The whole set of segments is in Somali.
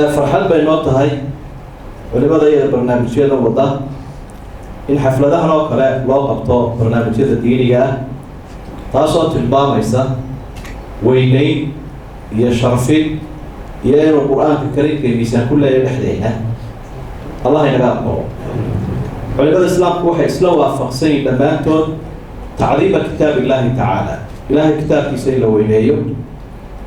فرحان بينوتها هاي ولما ذي برنامج هذا وضع إن حفلتها نوكلا لو قبضوا برنامج هذا دينية تاسو تلبا ميسا وينين يشرفين يا القرآن الكريم كميسان كل يحدينا الله ينقابه علماء الإسلام كوحي إسلام وافقسين دمانتون تعظيم كتاب الله تعالى إلهي كتاب كيسي لوينيو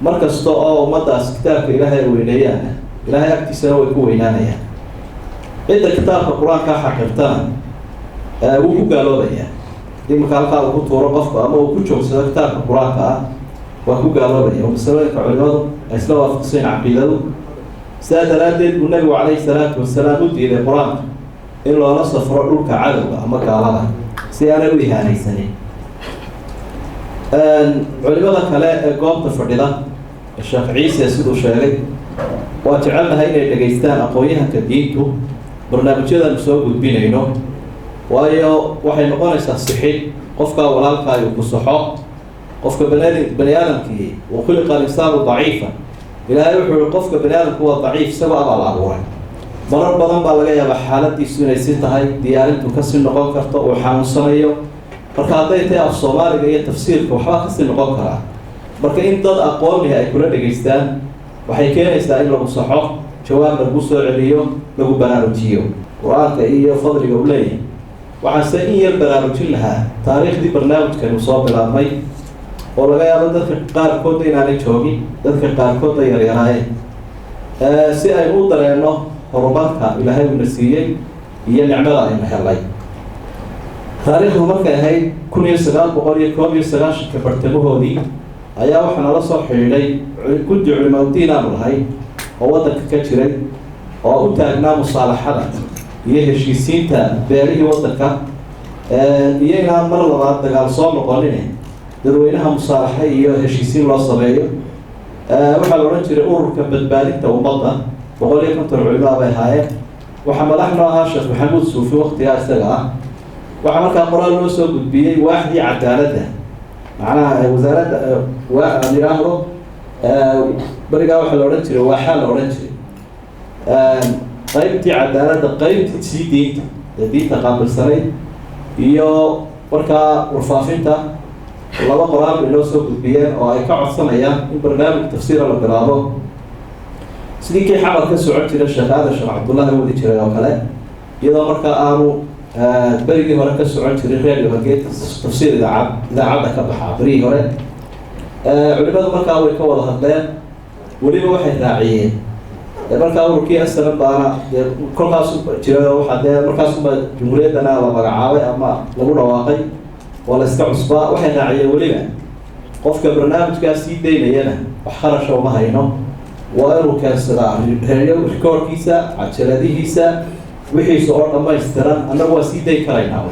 مركز طاقة ومدى كتاب إلهي وينيانا إلهي أكتسا ويكوينانا إذا كتاب القرآن كحقرتان وكو قالوا لي دي مكالقا وكو تورقف أما وكو تشوف كتاب القرآن وكو قالوا لي ومسألة علماء الإسلام وافقسين عقيدة سادة لادد والنبي عليه الصلاة والسلام ودي إلى القرآن إلا نصف رؤوك عدو أما كالله سيانا ويها نيساني علماء كلا قوم تفردلا الشيخ عيسى سيدو شارك وجعلنا هاي دغيستان aqoonyahan ka diintu barnaamijyada soo gudbinayno waayo waxay noqonaysaa sixid qofka walaalka ay ku saxo qofka bani aadamkii oo khulqa lisaanu daciifa ilaahay wuxuu qofka bani aadamku waa daciif sabab la abuuray marar badan baa laga yaabaa xaaladiisu inay si tahay diyaarintu ka sii noqon karto oo xanuunsanayo marka hadday tahay af Soomaaliga iyo tafsiirka waxba ka sii noqon kara marka in dad aqoon leh ay kula dhageystaan waxay keenaysaa in lagu saxo jawaab lagu soo celiyo lagu baraarujiyo quraanka iyo fadliga uu leeyahay waxaan in yar baraarujin lahaa taariikhdii barnaamijkan uu soo bilaabmay oo laga yaabo dadka qaarkood inaanay joogin dadka qaarkood ay yaryaraayeen si ay u dareeno horumarka ilaahay uu nasiiyay iyo nicmada ay helay taariikhdu markay ahayd 1991 bartamahoodii ayaa waxaan la soo xiriiray guddi culimada diinta lahay oo wadanka ka jiray oo u taagnaa musaalaxada iyo heshiisiinta beerihii wadanka iyo inaan mar labaad dagaal soo noqonin dadweynaha musaalaxa iyo heshiisiin loo sameeyo waxaa la oran jiray ururka badbaadinta ummadda 150 culimada bay haayeen waxa madaxna ahaa Sheekh Maxamuud Suufi waqtiga isaga ah waxa markaa qoraal loo soo gudbiyay waaxdii cadaaladda معناها وزارة ونراهو برجع واحد لورنتي وحال لورنتي قيمتي عدالة قيمتي تسيدي دي تقابل سري يو وركا ورفافينتا والله قرار اللي سوق البيان أو أي كعب صنايع برنامج تفسير القرابة سليكي حمل كسرعتي للشيخ هذا الشيخ عبد الله هو اللي شرى وكله إذا مركا آمو بريجي هرا كسرعت الرجال وجيت تفسير إذا عاد كبحة بريجي هرا علماء مركا أول كوال هذلين وليه واحد راعيين مركا أول كي أسلم بأنا كل ناس جرا واحد مركا سوما جمهورية أنا ومرعاوي أما لقول واقعي ولا استعصبا واحد راعيين وليه قف كبرنامج كاسيد دينا ينا وحرش وما هينو وأنا كاسرع هيو ركور كيسا عشرة كيسا وحي صور ما يسترن أنا هو سيدي كرينا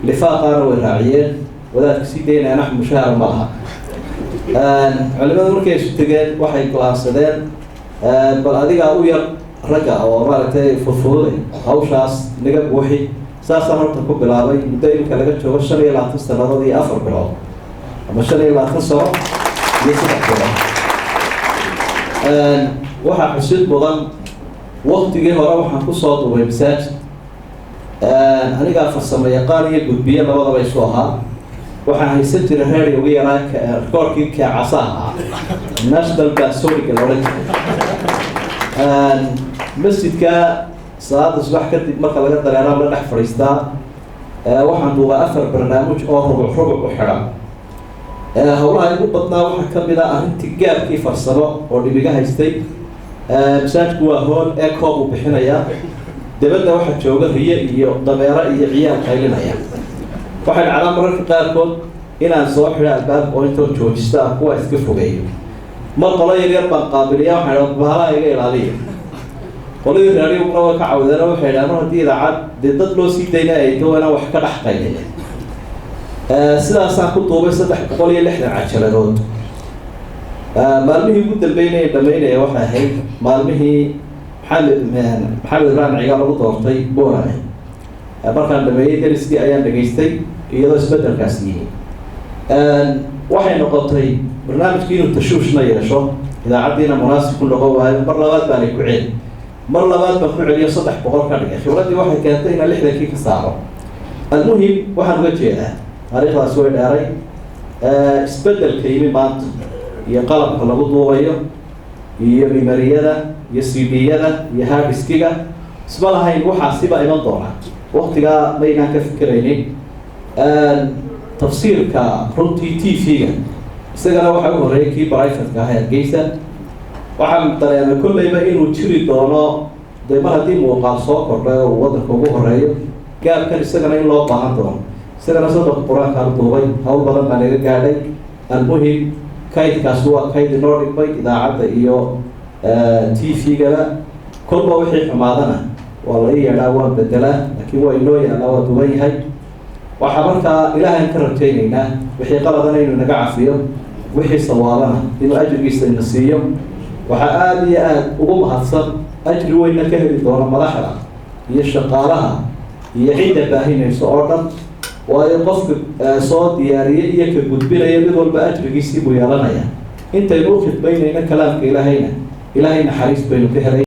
لفاقنا والراعيين وذلك سيدينا نحن مشاعر معها علماء مركز تجد وحي كلاسدين بل هذيك أوير رجع أو مالته فضولي أو شخص نجاب وحي ساسا مرتكب بلاوي مدين كلاجت شو الشريعة لا تستنى ذي أفر بلاو أما الشريعة لا تنصر يسمع كلام واحد حسيت بضم وقت جه وراح نقصه ويمساج أنا قاعد في السماء قاري قطبية ما وضع يسوها وحنا يسنت الهاري ويراك كوركي كعصاها الناس دلبا سوري كالورج مسجد كا صلاة الصباح كنت مرة لقيت أنا ولا نح فريستا وحنا نبغى أثر برنامج أو ربع وحرام هؤلاء يقبضنا وحكم بلا أنت جاب كيف الصلاة واللي بيجاه يستي مساجد هو هون أكوب وبحنايا دبلنا واحد جوجا هي ضميرة هي عيال خيلنا يعني واحد على مرة قاركون إن صاحب الباب وأنتم جوجستا هو إسكفوا جاي ما قلنا يربى قابلية وحنا بهلا يجي العليا قلنا يرى وقرأ كعودنا وحنا مرة دي لعاد ضد لو سيدنا أيتو أنا وحكي حقيقي سلا ساكو طوبة سدح قلنا اللي إحنا عشرة دود مالمهي قد البينة waxay ahayd maalmihii maxamed raan ciyaar lagu doortay boorane markaan dhameeyay dariskii ayaan dhageystay iyadoo isbedelkaas yimi waxay noqotay barnaamijkii inuu tashuushna yeesho إذا عدينا مناسب كل قوة مرلبات بالي كعين مرلبات بكون عليه صدح بقول كذا خبرتي واحد كانت هنا لحظة كيك صعبة المهم واحد وجهه طريقة سوي داري استبدل كيمي مانت يقلب كل بطوة iyo mimariyada iyo CD-yada iyo hard disk-ga isma lahayn waxa siba iman doona waqtiga maynaan ka fikiraynin tafsiirka runtii TV-ga isagana waxa uu horeeyay kii private-ka ah Hargeysa waxaan dareemay kullayba inuu jiri doono deema haddii muuqaal soo kordhay oo wadanka ugu horeeyo gaabkan isagana in loo baahan doono isagana soo quraanka duubay hawl badan baa laga gaadhay almuhim kaydkaas waa kayd noo dhigmay idaacadda iyo TV-gaba kolba wixii xumaadana waa la yeedhaa waan bedelaa laakiin waa inoo yaalaa waa duwan yahay waxaa markaa ilaahay ka rajaynaynaa wixii qaladana inuu naga cafiyo wixii sawaabana inuu ajrigiisa ina siiyo waxaa aada iyo aada ugu mahadsan ajri weyna ka heli doona madaxda iyo shaqaalaha iyo cidda baahinayso oo dhan waayo qofka soo diyaariyay iyo ka gudbinaya mid walba ajrigiisii buu yeelanaya intaynu u khidmaynayna kalaamka ilaahayna xariis baynu ka helay